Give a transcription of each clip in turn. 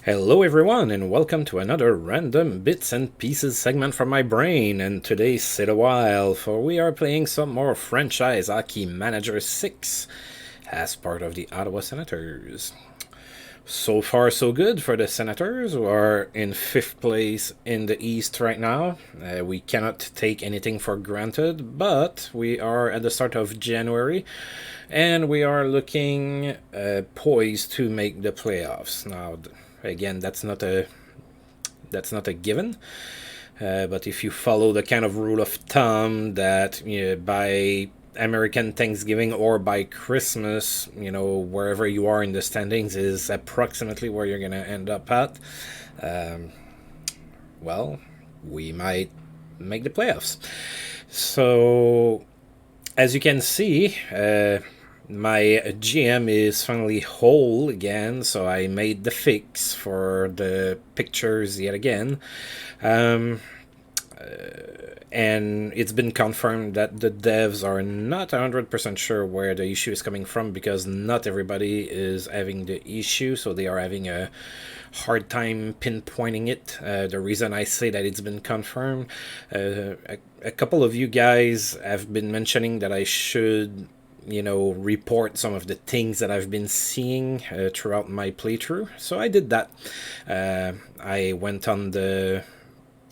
Hello everyone and welcome to another random bits and pieces segment from my brain, and today sit a while for we are playing some more Franchise Hockey Manager 6 as part of the Ottawa Senators. So far so good for the Senators, who are in 5th place in the East right now. We cannot take anything for granted, but we are at the start of January and we are looking poised to make the playoffs. Now, again, that's not a given. But if you follow the kind of rule of thumb that by American Thanksgiving or by Christmas, wherever you are in the standings is approximately where you're going to end up at, well, we might make the playoffs. So, as you can see, my GM is finally whole again, so I made the fix for the pictures yet again. And it's been confirmed that the devs are not 100% sure where the issue is coming from, because not everybody is having the issue, so they are having a hard time pinpointing it. The reason I say that it's been confirmed, a couple of you guys have been mentioning that I should report some of the things that I've been seeing throughout my playthrough. So I did that. I went on the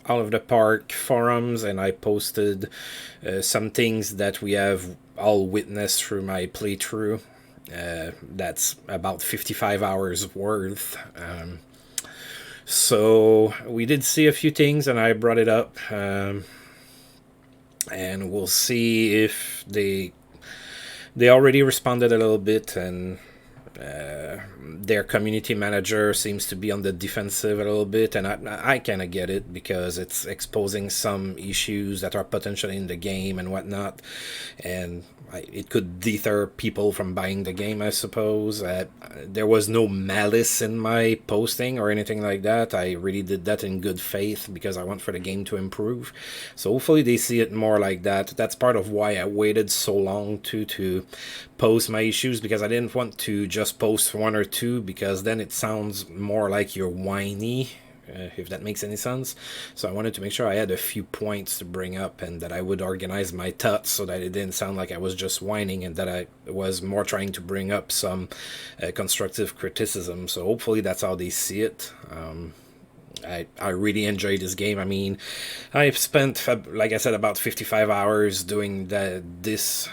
All of the Park forums and I posted some things that we have all witnessed through my playthrough. That's about 55 hours worth. So we did see a few things and I brought it up. And we'll see if they already responded a little bit, and their community manager seems to be on the defensive a little bit, and I kind of get it, because it's exposing some issues that are potentially in the game and whatnot, and it could deter people from buying the game, I suppose. There was no malice in my posting or anything like that. I really did that in good faith because I want for the game to improve. So hopefully they see it more like that. That's part of why I waited so long to post my issues, because I didn't want to just post one or two, because then it sounds more like you're whiny, if that makes any sense. So I wanted to make sure I had a few points to bring up and that I would organize my thoughts so that it didn't sound like I was just whining, and that I was more trying to bring up some constructive criticism. So hopefully that's how they see it. I really enjoyed this game. I mean, I've spent, like I said, about 55 hours doing this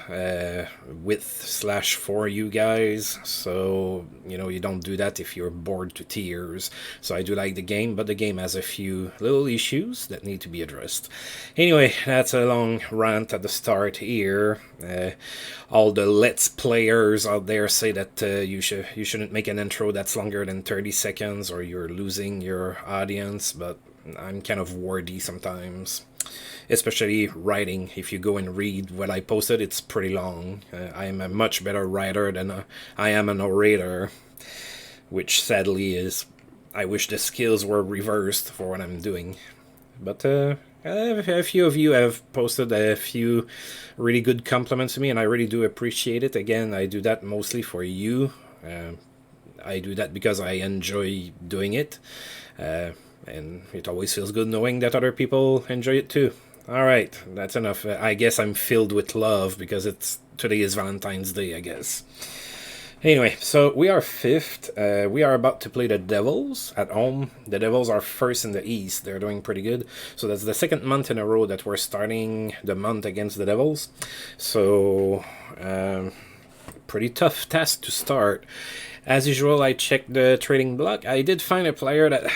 with/for you guys. So, you don't do that if you're bored to tears. So I do like the game, but the game has a few little issues that need to be addressed. Anyway, that's a long rant at the start here. All the Let's Players out there say that you shouldn't make an intro that's longer than 30 seconds or you're losing your audience, but I'm kind of wordy sometimes, especially writing. If you go and read what I posted, it's pretty long. I am a much better writer than I am an orator, which sadly is, I wish the skills were reversed for what I'm doing. But a few of you have posted a few really good compliments to me, and I really do appreciate it. Again, I do that mostly for you. I do that because I enjoy doing it, and it always feels good knowing that other people enjoy it too. All right, that's enough. I guess I'm filled with love because today is Valentine's Day, I guess. Anyway, so we are 5th. We are about to play the Devils at home. The Devils are 1st in the East. They're doing pretty good. So that's the 2nd month in a row that we're starting the month against the Devils. So, pretty tough task to start. As usual, I checked the trading block. I did find a player that...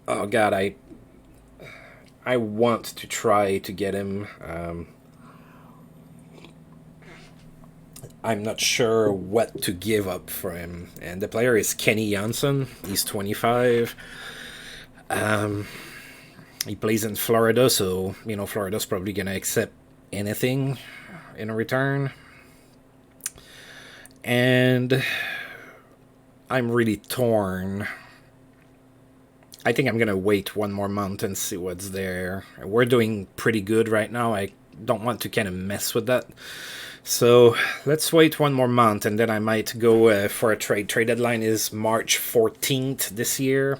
Oh, God, I want to try to get him. I'm not sure what to give up for him. And the player is Kenny Janssen. He's 25. He plays in Florida, so, Florida's probably going to accept anything in return. And I'm really torn. I think I'm going to wait one more month and see what's there. We're doing pretty good right now. I don't want to kind of mess with that. So let's wait one more month and then I might go for a trade. Trade deadline is March 14th this year.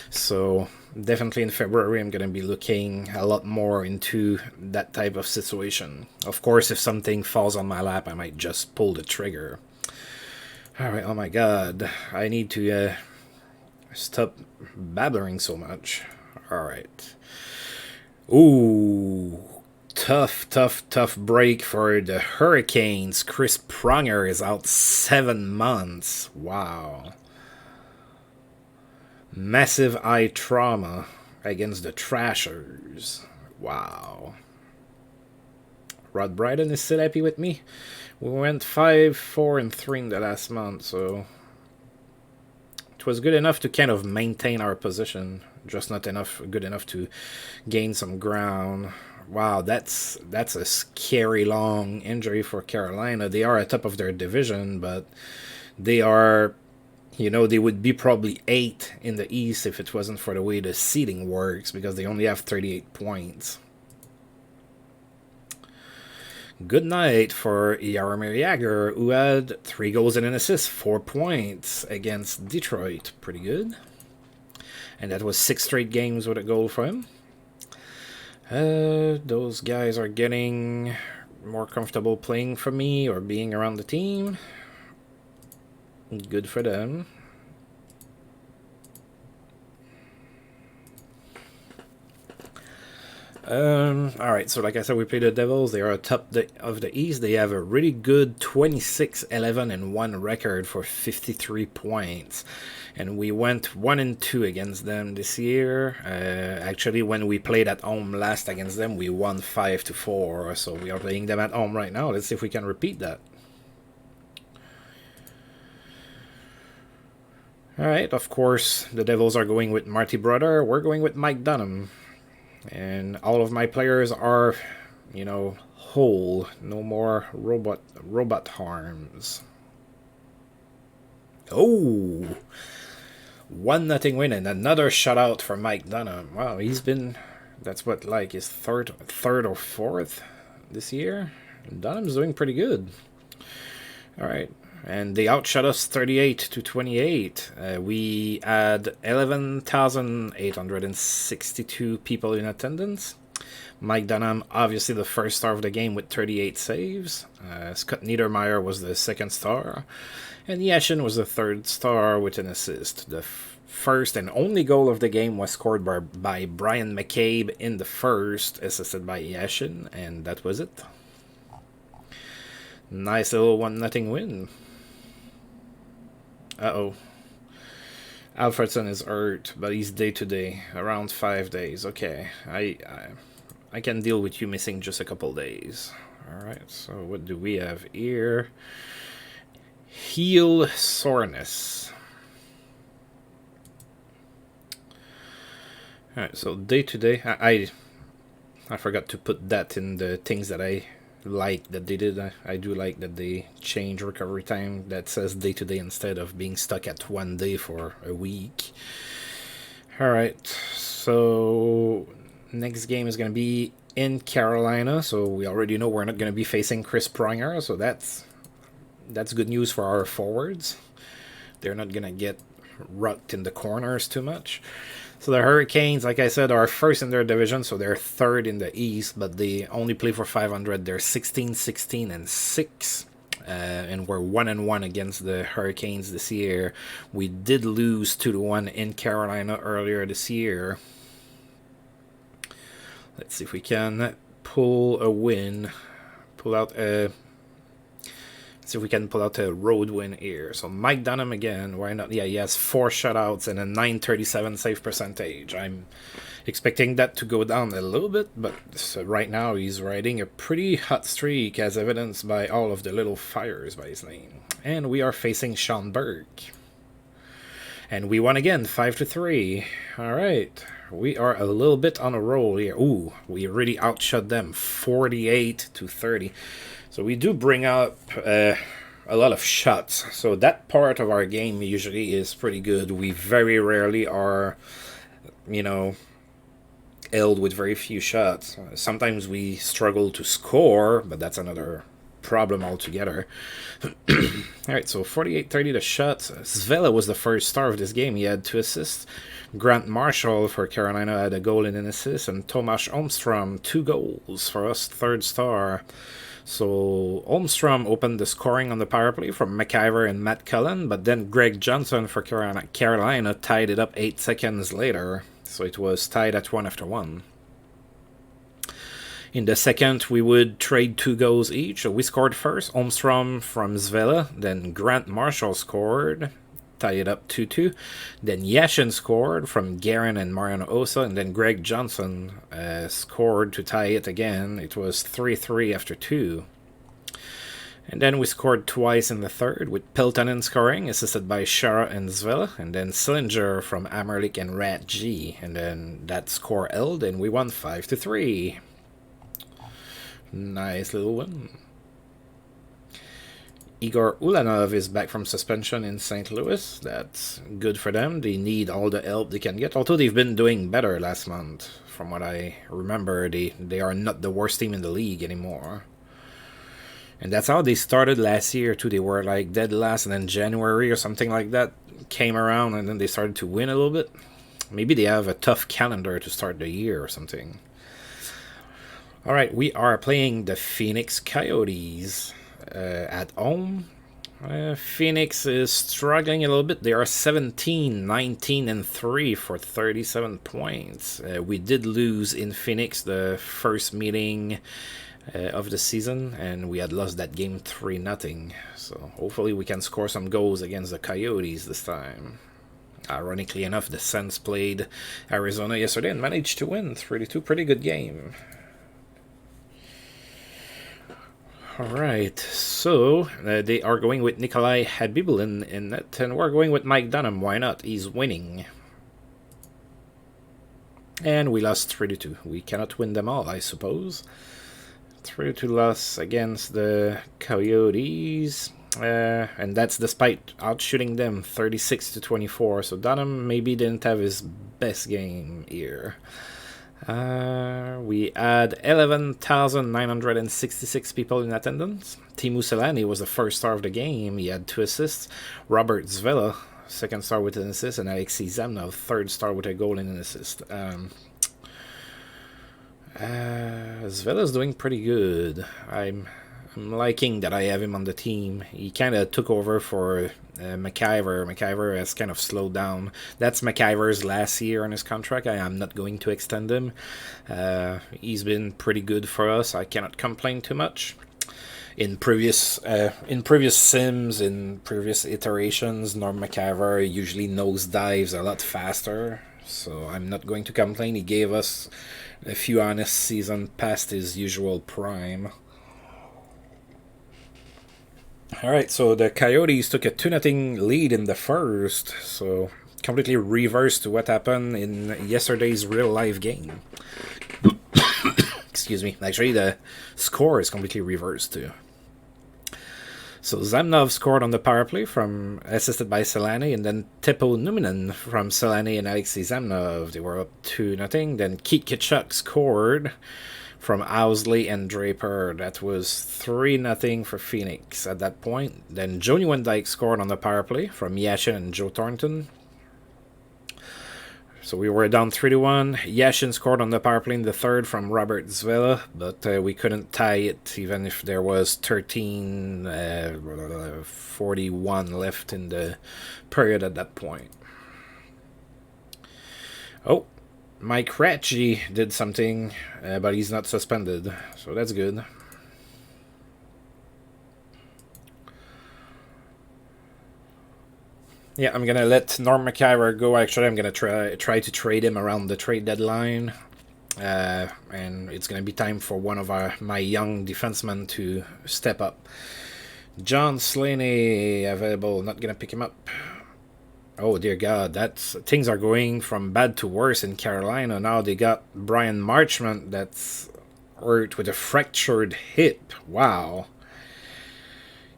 So definitely in February I'm going to be looking a lot more into that type of situation. Of course, if something falls on my lap, I might just pull the trigger. Alright, oh my god. I need to stop babbling so much. Alright. Ooh. Tough break for the Hurricanes. Chris Pronger is out 7 months. Wow. Massive eye trauma against the Trashers. Wow. Rod Brydon is still happy with me. We went 5-4-3 in the last month, so it was good enough to kind of maintain our position, just not good enough to gain some ground. Wow, that's a scary long injury for Carolina. They are at top of their division, but they are, they would be probably 8 in the East if it wasn't for the way the seeding works, because they only have 38 points. Good night for Jaromir Jagr, who had 3 goals and an assist, 4 points against Detroit. Pretty good. And that was 6 straight games with a goal for him. Those guys are getting more comfortable playing for me or being around the team. Good for them. Alright, so like I said, we play the Devils. They are top of the East. They have a really good 26-11-1 record for 53 points. And we went 1-2 against them this year. Actually, when we played at home last against them, we won 5-4. So we are playing them at home right now. Let's see if we can repeat that. Alright, of course, the Devils are going with Marty Brodeur. We're going with Mike Dunham. And all of my players are, whole. No more robot harms. Oh! 1-0 win and another shutout for Mike Dunham. Wow, that's what, like, his third or fourth this year. Dunham's doing pretty good. Alright. And they outshot us 38-28. We had 11,862 people in attendance. Mike Dunham, obviously the first star of the game with 38 saves. Scott Niedermayer was the second star. And Yashin was the third star with an assist. The first and only goal of the game was scored by Brian McCabe in the first, assisted by Yashin, and that was it. Nice little 1-0 win. Uh-oh. Alfredson is hurt, but he's day-to-day, around 5 days. Okay, I can deal with you missing just a couple days. Alright, so what do we have here? Heel soreness. Alright, so day-to-day, I forgot to put that in the things that I like that they did. I do like that they change recovery time that says day-to-day instead of being stuck at 1 day for a week. Alright, so next game is going to be in Carolina, so we already know we're not going to be facing Chris Pronger, so that's good news for our forwards. They're not going to get rucked in the corners too much. So the Hurricanes, like I said, are first in their division, so they're third in the East, but they only play for 500. They're 16-16-6, and we're 1-1 against the Hurricanes this year. We did lose 2-1 in Carolina earlier this year. Let's see if we can pull a win, see if we can pull out a road win here. So Mike Dunham again, why not? Yeah, he has 4 shutouts and a .937 save percentage. I'm expecting that to go down a little bit, but right now he's riding a pretty hot streak, as evidenced by all of the little fires by his name. And we are facing Sean Burke. And we won again, 5-3. Alright, we are a little bit on a roll here. Ooh, we really outshot them, 48-30. So we do bring up a lot of shots. So that part of our game usually is pretty good. We very rarely are, held with very few shots. Sometimes we struggle to score, but that's another problem altogether. Alright, so 48-30 the shots. Zvela was the first star of this game. He had 2 assists. Grant Marshall for Carolina had a goal and an assist. And Tomas Holmstrom, 2 goals for us, 3rd star. So Holmstrom opened the scoring on the power play from McIver and Matt Cullen, but then Greg Johnson for Carolina tied it up 8 seconds later. So it was tied at 1 after 1. In the second, we would trade 2 goals each. So we scored first, Holmstrom from Zvela, then Grant Marshall scored, tie it up 2-2. Then Yashin scored from Guerin and Mariano Osa, and then Greg Johnson scored to tie it again. It was 3-3 after 2. And then we scored twice in the third, with Peltonen scoring, assisted by Shara and Zvela, and then Sillinger from Amerlik and Rat G. And then that score held, and we won 5-3. Nice little one. Igor Ulanov is back from suspension in St. Louis. That's good for them. They need all the help they can get, although they've been doing better last month. From what I remember, they are not the worst team in the league anymore. And that's how they started last year, too. They were like dead last, and then January or something like that came around, and then they started to win a little bit. Maybe they have a tough calendar to start the year or something. Alright, we are playing the Phoenix Coyotes at home. Phoenix is struggling a little bit. They are 17, 19, and 3 for 37 points. We did lose in Phoenix the first meeting of the season, and we had lost that game 3-0. So hopefully we can score some goals against the Coyotes this time. Ironically enough, the Sens played Arizona yesterday and managed to win 3-2. Pretty good game. Alright, so they are going with Nikolai Habibulin in net, and we're going with Mike Dunham. Why not? He's winning. And we lost 3-2. We cannot win them all, I suppose. 3-2 loss against the Coyotes. And that's despite outshooting them 36-24. So Dunham maybe didn't have his best game here. We had 11,966 people in attendance. Teemu Selanne was the first star of the game. He had 2 assists. Robert Zvela, second star with an assist, and Alexei Zamnov, third star with a goal and an assist. Zvela's doing pretty good. I'm liking that I have him on the team. He kind of took over for McIver. McIver has kind of slowed down. That's McIver's last year on his contract. I am not going to extend him. He's been pretty good for us. I cannot complain too much. In previous sims, in previous iterations, Norm McIver usually nosedives a lot faster. So I'm not going to complain. He gave us a few honest seasons past his usual prime. Alright, so the Coyotes took a 2-0 lead in the first, so completely reversed to what happened in yesterday's real-life game. Excuse me. Actually, the score is completely reversed, too. So Zamnov scored on the power play, assisted by Selanne, and then Teppo Numinen from Selanne and Alexei Zamnov. They were up 2-0. Then Keith Tkachuk scored from Owsley and Draper. That was 3-0 for Phoenix at that point. Then Joe Nieuwendyk scored on the power play from Yashin and Joe Thornton. So we were down 3-1. Yashin scored on the power play in the third from Robert Zvela, but we couldn't tie it even if there was 13:41 left in the period at that point. Oh, Mike Ratchie did something, but he's not suspended, so that's good. Yeah, I'm gonna let Norm McIver go. Actually, I'm gonna try to trade him around the trade deadline, and it's gonna be time for one of my young defensemen to step up. John Slaney available. Not gonna pick him up. Oh dear God, things are going from bad to worse in Carolina. Now they got Brian Marchment that's hurt with a fractured hip. Wow.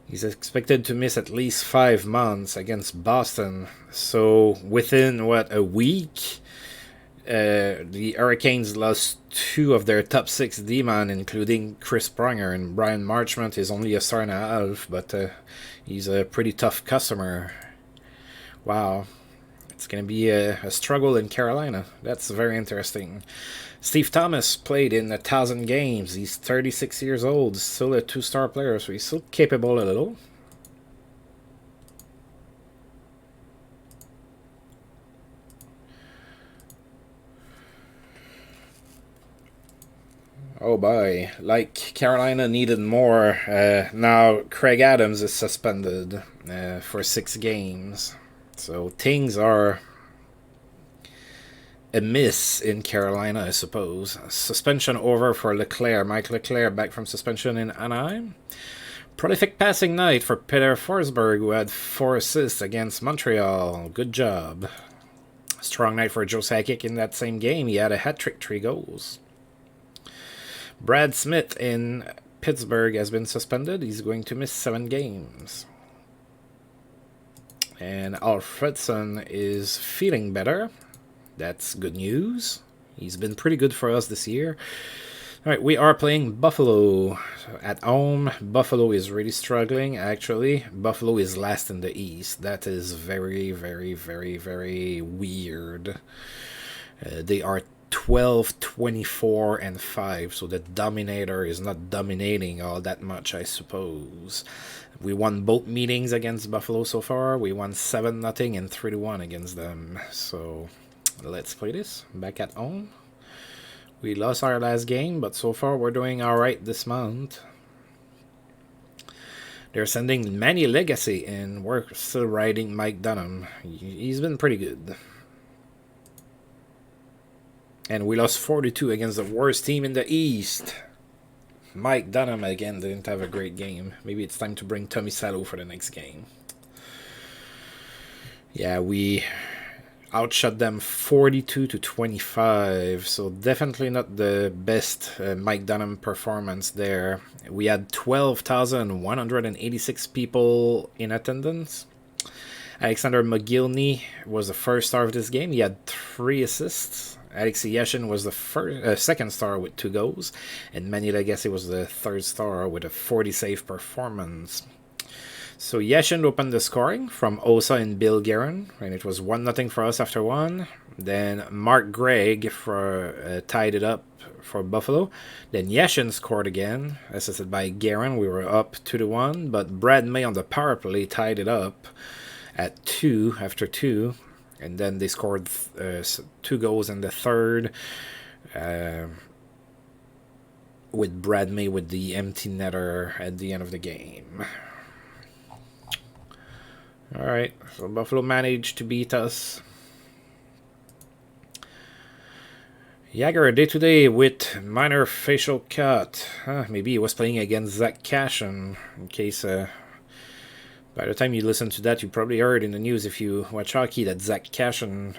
He's expected to miss at least 5 months against Boston. So within, a week, the Hurricanes lost 2 of their top 6 D-man, including Chris Pronger, and Brian Marchment is only a star and a half, but he's a pretty tough customer. Wow. It's going to be a struggle in Carolina. That's very interesting. Steve Thomas played in 1,000 games. He's 36 years old, still a 2-star player, so he's still capable a little. Oh boy, like Carolina needed more. Now Craig Adams is suspended for 6 games. So things are amiss in Carolina, I suppose. Suspension over for Leclerc. Mike Leclerc back from suspension in Anaheim. Prolific passing night for Peter Forsberg, who had 4 assists against Montreal. Good job. Strong night for Joe Sakic in that same game. He had a hat-trick, 3 goals. Brad Smith in Pittsburgh has been suspended. He's going to miss 7 games. And Alfredson is feeling better. That's good news. He's been pretty good for us this year. All right, we are playing Buffalo at home. Buffalo is really struggling, actually. Buffalo is last in the East. That is very, very, very, very weird. They are 12, 24, and 5, so the Dominator is not dominating all that much, I suppose. We won both meetings against Buffalo so far. We won 7-0 and 3-1 against them. So let's play this back at home. We lost our last game, but so far we're doing alright this month. They're sending Manny Legacy, and we're still riding Mike Dunham. He's been pretty good. And we lost 4-2 against the worst team in the East. Mike Dunham, again, didn't have a great game. Maybe it's time to bring Tommy Salo for the next game. Yeah, we outshot them 42-25. So definitely not the best Mike Dunham performance there. We had 12,186 people in attendance. Alexander Mogilny was the first star of this game. He had 3 assists. Alexei Yashin was the second star with 2 goals, and Manny Legacy was the 3rd star with a 40-save performance. So Yashin opened the scoring from Osa and Bill Guerin, and it was 1-0 for us after 1. Then Mark Gregg tied it up for Buffalo. Then Yashin scored again, assisted by Guerin. We were up 2-1, but Brad May on the power play tied it up at 2 after 2. And then they scored 2 goals in the 3rd, with Brad May with the empty netter at the end of the game. Alright, so Buffalo managed to beat us. Jagger day-to-day with minor facial cut. Maybe he was playing against Zach Cashin, in case... by the time you listen to that, you probably heard in the news, if you watch hockey, that Zach Cashin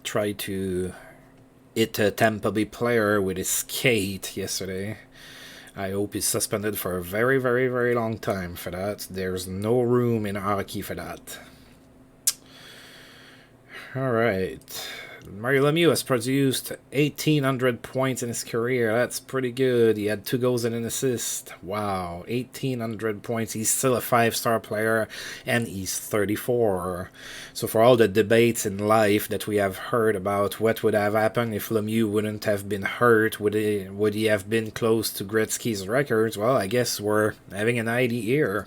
tried to hit a Tampa Bay player with his skate yesterday. I hope he's suspended for a very, very, very long time for that. There's no room in hockey for that. Alright. Mario Lemieux has produced 1,800 points in his career. That's pretty good. He had 2 goals and an assist. Wow, 1,800 points. He's still a 5-star player, and he's 34. So for all the debates in life that we have heard about what would have happened if Lemieux wouldn't have been hurt, would he have been close to Gretzky's records? Well, I guess we're having an ID here.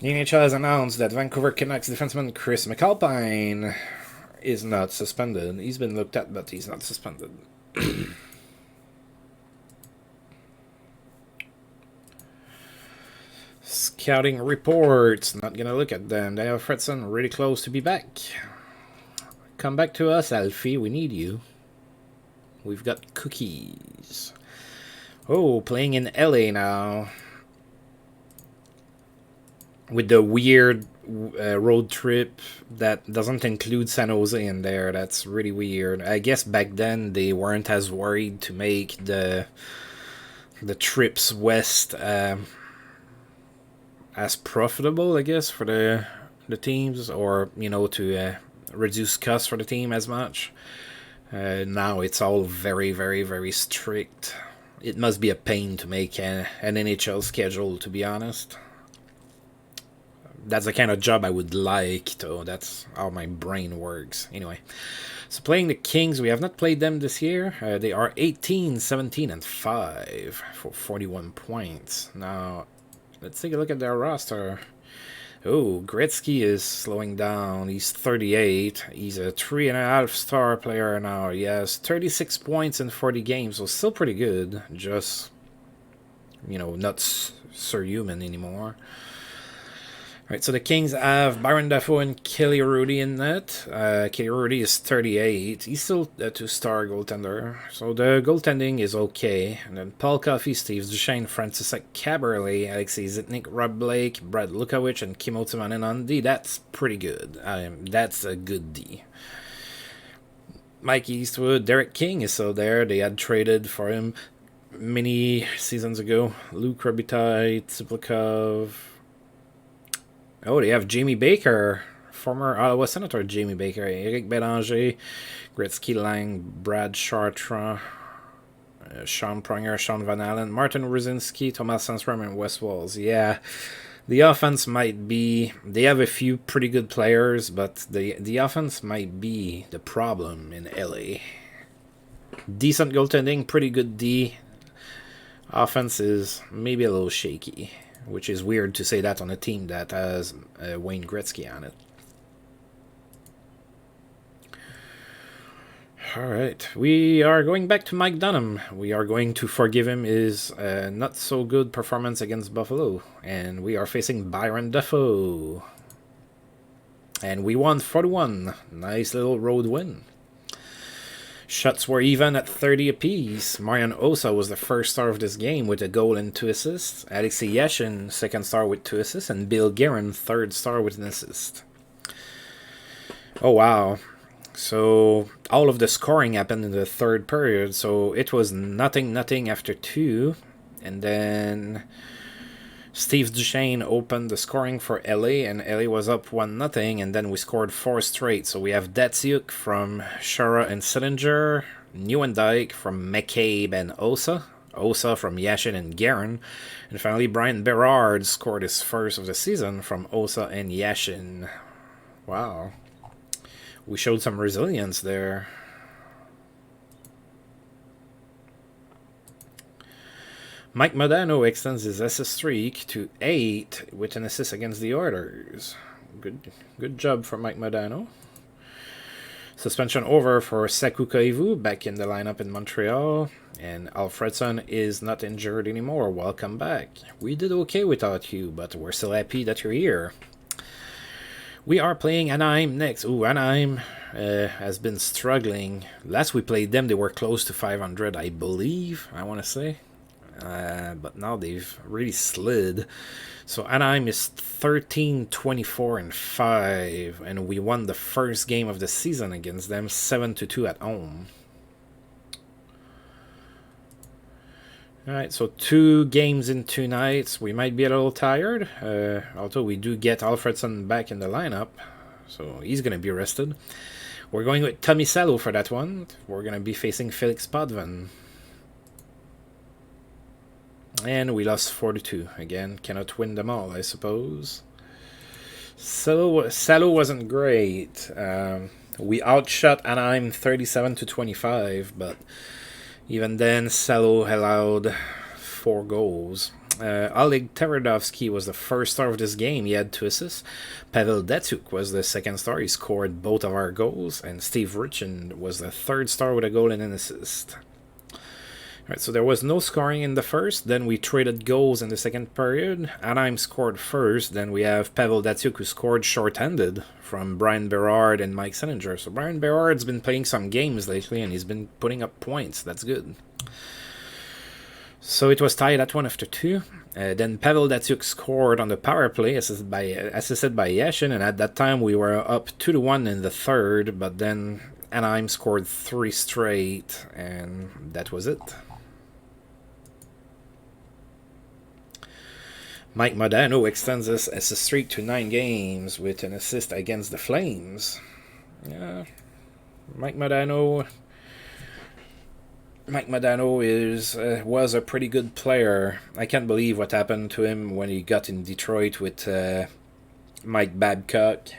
The NHL has announced that Vancouver Canucks defenseman Chris McAlpine is not suspended. He's been looked at, but he's not suspended. Scouting reports. Not gonna look at them. Daniel Fredson really close to be back. Come back to us, Alfie. We need you. We've got cookies. Oh, playing in LA now. With the weird road trip that doesn't include San Jose in there. That's really weird. I guess back then they weren't as worried to make the trips west as profitable, I guess, for the teams, or to reduce costs for the team as much. Now it's all very, very, very strict. It must be a pain to make an NHL schedule, to be honest. That's the kind of job I would like, though. That's how my brain works. Anyway, so playing the Kings, we have not played them this year. They are 18, 17, and 5 for 41 points. Now, let's take a look at their roster. Oh, Gretzky is slowing down. He's 38. He's a 3.5-star player now. He has 36 points in 40 games, so still pretty good. Just, not surhuman anymore. Alright, so the Kings have Byron Dafoe and Kelly Rudy in net. Kelly Rudy is 38. He's still a 2-star goaltender. So the goaltending is okay. And then Paul Coffey, Steve Duchesne, Francis Caberlet, Alexei Zitnik, Rob Blake, Brad Lukowicz, and Kimmo Timonen on D. That's pretty good. That's a good D. Mike Eastwood, Derek King is still there. They had traded for him many seasons ago. Luke Robitaille, Tsiplikov. Oh, they have Jamie Baker, former Ottawa Senator Jamie Baker, Eric Bélanger, Gretzky Lang, Brad Chartrand, Sean Pronger, Sean Van Allen, Martin Ruzinski, Thomas Sandstrom, and Wes Walls. Yeah, the offense might be... They have a few pretty good players, but the offense might be the problem in LA. Decent goaltending, pretty good D. Offense is maybe a little shaky, which is weird to say that on a team that has Wayne Gretzky on it. Alright, we are going back to Mike Dunham. We are going to forgive him his not-so-good performance against Buffalo. And we are facing Byron Dafoe. And we won 41. Nice little road win. Shots were even at 30 apiece. Marian Hossa was the first star of this game with a goal and 2 assists. Alexei Yashin, second star with 2 assists. And Bill Guerin, third star with an assist. Oh, wow. So all of the scoring happened in the third period. So it was nothing after 2. And then Steve Duchesne opened the scoring for LA, and LA was up 1-0, and then we scored 4 straight. So we have Datsyuk from Shara and Sillinger, Nieuwendyk from McCabe and Hossa from Yashin and Guerin, and finally Brian Berard scored his first of the season from Hossa and Yashin. Wow. We showed some resilience there. Mike Modano extends his assist streak to 8 with an assist against the Oilers. Good job for Mike Modano. Suspension over for Saku Koivu, back in the lineup in Montreal. And Alfredson is not injured anymore. Welcome back. We did okay without you, but we're still happy that you're here. We are playing Anaheim next. Ooh, Anaheim has been struggling. Last we played them, they were close to 500, I believe, I want to say. But now they've really slid. So Anaheim is 13-24-5, and we won the first game of the season against them 7-2 at home. Alright, so 2 games in 2 nights. We might be a little tired, although we do get Alfredson back in the lineup, so he's going to be rested. We're going with Tommy Salo for that one. We're going to be facing Felix Potvin. And we lost 4-2. Again, cannot win them all, I suppose. Salo wasn't great. We outshot Anaheim 37-25, but even then, Salo allowed 4 goals. Oleg Teredovsky was the first star of this game. He had 2 assists. Pavel Datsyuk was the second star. He scored both of our goals. And Steve Richard was the third star with a goal and an assist. Alright, so there was no scoring in the first. Then we traded goals in the second period. Anaheim scored first. Then we have Pavel Datsyuk, who scored short-handed from Brian Berard and Mike Sillinger. So Brian Berard's been playing some games lately, and he's been putting up points. That's good. So it was tied at 1 after 2. Then Pavel Datsyuk scored on the power play, assisted by Yashin, and at that time we were up 2-1 in the third, but then Anaheim scored 3 straight, and that was it. Mike Modano extends his assist streak to 9 games with an assist against the Flames. Mike Modano. Mike Modano was a pretty good player. I can't believe what happened to him when he got in Detroit with Mike Babcock.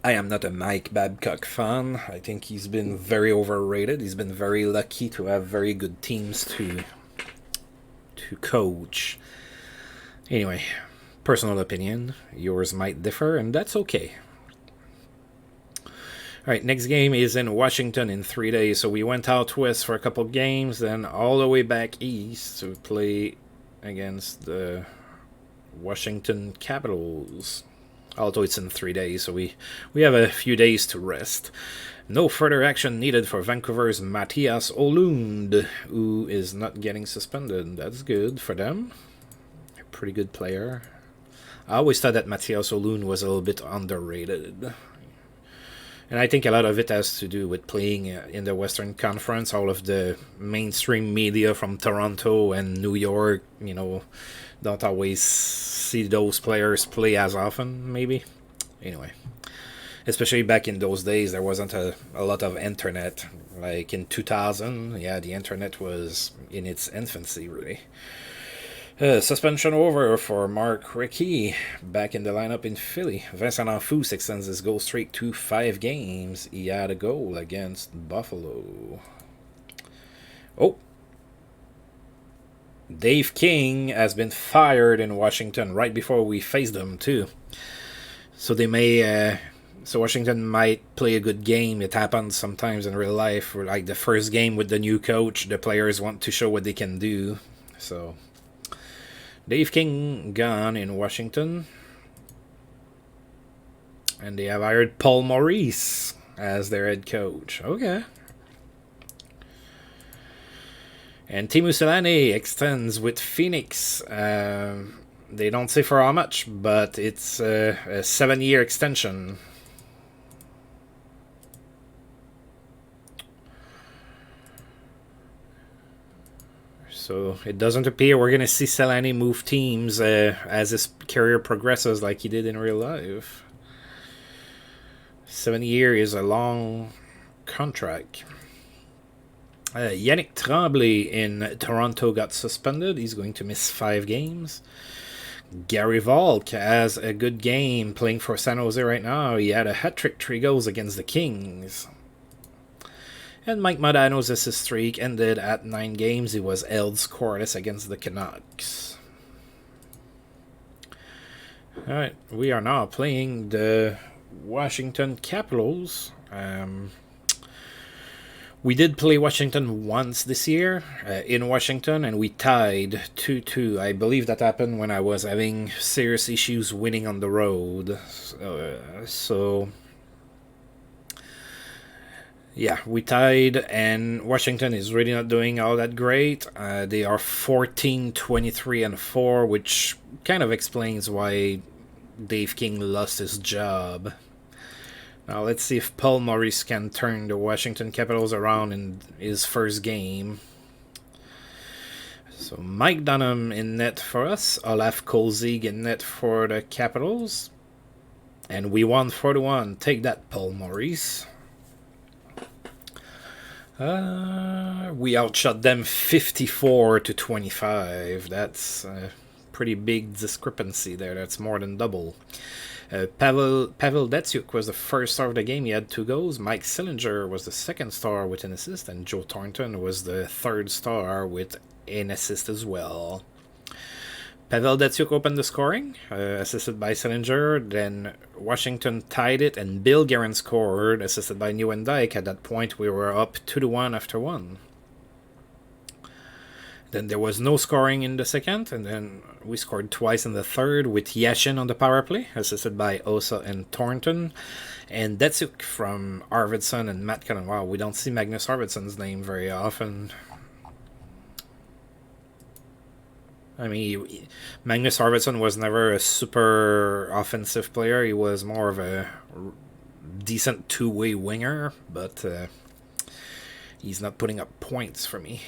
I am not a Mike Babcock fan. I think he's been very overrated. He's been very lucky to have very good teams to coach. Anyway, personal opinion. Yours might differ, and that's okay. Alright, next game is in Washington in 3 days. So we went out west for a couple games, then all the way back east to play against the Washington Capitals. Although it's in 3 days, so we have a few days to rest. No further action needed for Vancouver's Matthias Olund, who is not getting suspended. That's good for them. A pretty good player. I always thought that Matthias Olund was a little bit underrated. And I think a lot of it has to do with playing in the Western Conference. All of the mainstream media from Toronto and New York, don't always see those players play as often, maybe. Anyway, especially back in those days, there wasn't a lot of internet. Like in 2000, the internet was in its infancy, really. Suspension over for Mark Recchi, back in the lineup in Philly. Vincent Anfous extends his goal streak to 5 games. He had a goal against Buffalo. Oh, Dave King has been fired in Washington right before we faced them, too. So they may... So Washington might play a good game. It happens sometimes in real life. Like the first game with the new coach, the players want to show what they can do. So... Dave King gone in Washington. And they have hired Paul Maurice as their head coach. Okay. And Teemu Selanne extends with Phoenix. They don't say for how much, but it's a 7-year extension. So it doesn't appear we're going to see Selanne move teams as his career progresses like he did in real life. 7 years is a long contract. Yannick Tremblay in Toronto got suspended. He's going to miss 5 games. Gary Volk has a good game playing for San Jose right now. He had a hat-trick, 3 goals against the Kings. And Mike Modano's assist streak ended at 9 games. He was held scoreless against the Canucks. Alright, we are now playing the Washington Capitals. We did play Washington once this year in Washington, and we tied 2-2. I believe that happened when I was having serious issues winning on the road. Yeah, we tied, and Washington is really not doing all that great. They are 14-23-4, which kind of explains why Dave King lost his job. Now let's see if Paul Maurice can turn the Washington Capitals around in his first game. So Mike Dunham in net for us. Olaf Kolzig in net for the Capitals. And we won 4-1. Take that, Paul Maurice. We outshot them 54-25. That's a pretty big discrepancy there. That's more than double. Pavel Datsyuk was the first star of the game. He had 2 goals. Mike Sillinger was the second star with an assist. And Joe Thornton was the third star with an assist as well. Pavel Datsyuk opened the scoring, assisted by Sillinger. Then Washington tied it, and Bill Guerin scored, assisted by Nieuwendyk. At that point, we were up 2-1 after 1. Then there was no scoring in the second, and then we scored twice in the third with Yashin on the power play, assisted by Osa and Thornton. And Datsyuk from Arvidsson and Matt Cullen. Wow, we don't see Magnus Arvidsson's name very often. I mean, Magnus Arvidsson was never a super offensive player. He was more of a decent two-way winger, but he's not putting up points for me.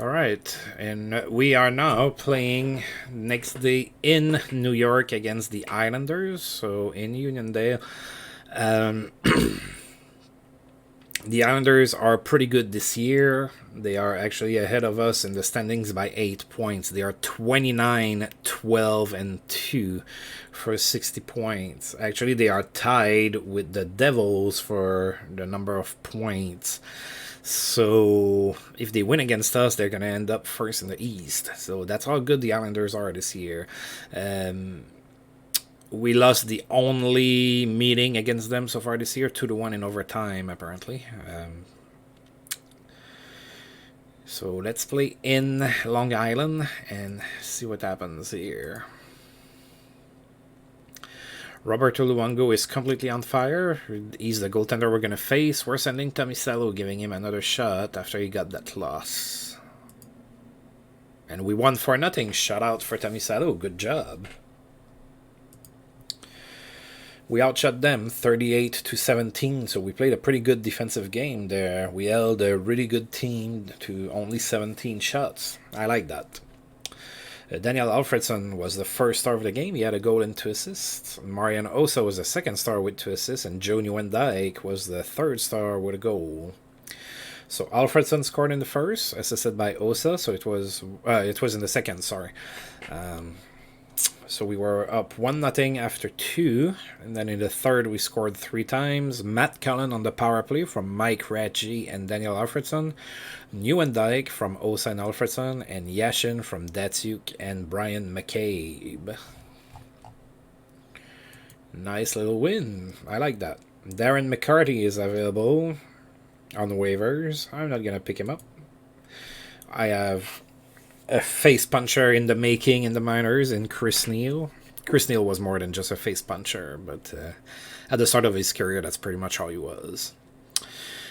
All right, and we are now playing next day in New York against the Islanders. So in Uniondale, um, the Islanders are pretty good this year. They are actually ahead of us in the standings by 8 points. They are 29, 12, and 2 for 60 points. Actually, they are tied with the Devils for the number of points. So if they win against us, they're going to end up first in the East. So that's how good the Islanders are this year. We lost the only meeting against them so far this year, 2-1 in overtime, apparently. So let's play in Long Island and see what happens here. Roberto Luongo is completely on fire. He's the goaltender we're going to face. We're sending Tomicello, giving him another shot after he got that loss. And we won 4-0. Shout out for Tomicello. Good job. We outshot them 38-17, so we played a pretty good defensive game there. We held a really good team to only 17 shots. I like that. Daniel Alfredson was the first star of the game. He had a goal and 2 assists. Marian Osa was the second star with 2 assists, and Joe Nieuwendyk was the third star with a goal. So Alfredson scored in the first, assisted by Osa. So it was in the second. Sorry. So we were up 1-0 after 2, and then in the third we scored 3 times. Matt Cullen on the power play from Mike Ratchey and Daniel Alfredson, Nieuwendyk from Osa and Alfredson, and Yashin from Datsuk and Brian McCabe. Nice little win. I like that. Darren McCarty is available on the waivers. I'm not going to pick him up. I have a face puncher in the making in the minors in Chris Neal. Chris Neal was more than just a face puncher, but at the start of his career, that's pretty much how he was.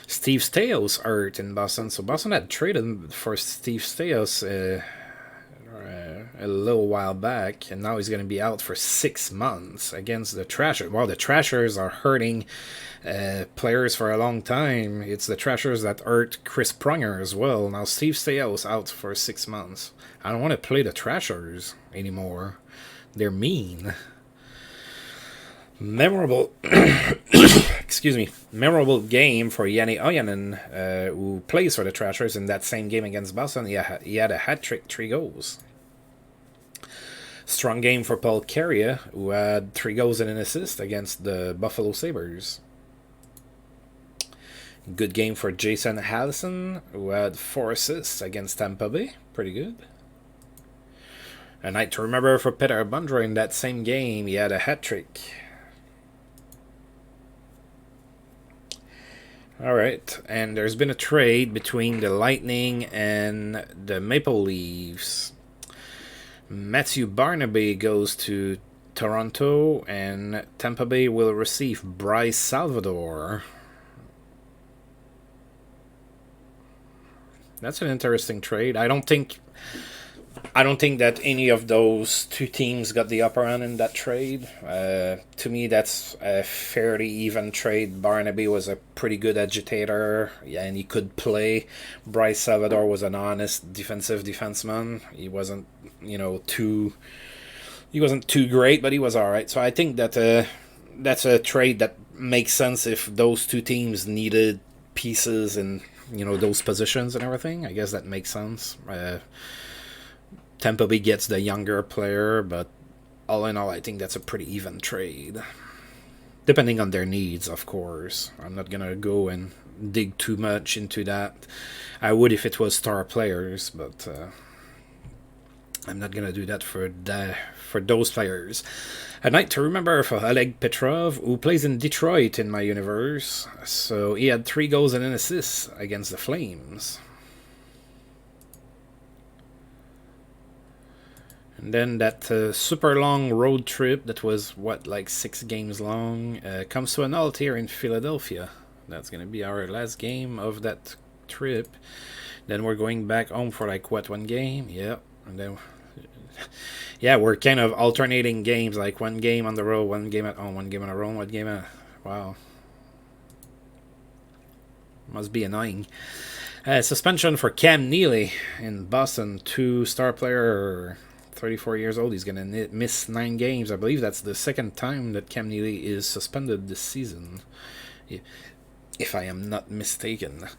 Steve Staios hurt in Boston, so Boston had traded for Steve Staios a little while back, and now he's going to be out for 6 months against the Trashers. Well, the Trashers are hurting players for a long time. It's the Trashers that hurt Chris Pronger as well. Now Steve Staios out for 6 months. I don't want to play the Trashers anymore. They're mean. Memorable memorable game for Jani Ojanen, who plays for the Trashers in that same game against Boston. He had a hat-trick, 3 goals. Strong game for Paul Carrier, who had 3 goals and an assist against the Buffalo Sabres. Good game for Jason Allison, who had 4 assists against Tampa Bay. Pretty good. A night to remember for Peter Bondra in that same game. He had a hat-trick. Alright, and there's been a trade between the Lightning and the Maple Leafs. Matthew Barnaby goes to Toronto, and Tampa Bay will receive Bryce Salvador. That's an interesting trade. I don't think that any of those 2 teams got the upper hand in that trade. To me, that's a fairly even trade. Barnaby was a pretty good agitator, and he could play. Bryce Salvador was an honest defensive defenseman. He wasn't, too great, but he was all right. So I think that that's a trade that makes sense if those 2 teams needed pieces in those positions and everything. I guess that makes sense. Tampa Bay gets the younger player, but all in all, I think that's a pretty even trade. Depending on their needs, of course. I'm not going to go and dig too much into that. I would if it was star players, but I'm not going to do that for those players. A night to remember for Oleg Petrov, who plays in Detroit in my universe. So he had 3 goals and an assist against the Flames. And then that super long road trip that was, 6 games long, comes to an halt here in Philadelphia. That's going to be our last game of that trip. Then we're going back home for 1 game? Yeah. And then, we're kind of alternating games, 1 game on the road, 1 game at home, 1 game on the road, 1 game at... Wow. Must be annoying. Suspension for Cam Neely in Boston, 2-star player, 34 years old. He's going to miss 9 games. I believe that's the second time that Cam Neely is suspended this season, if I am not mistaken.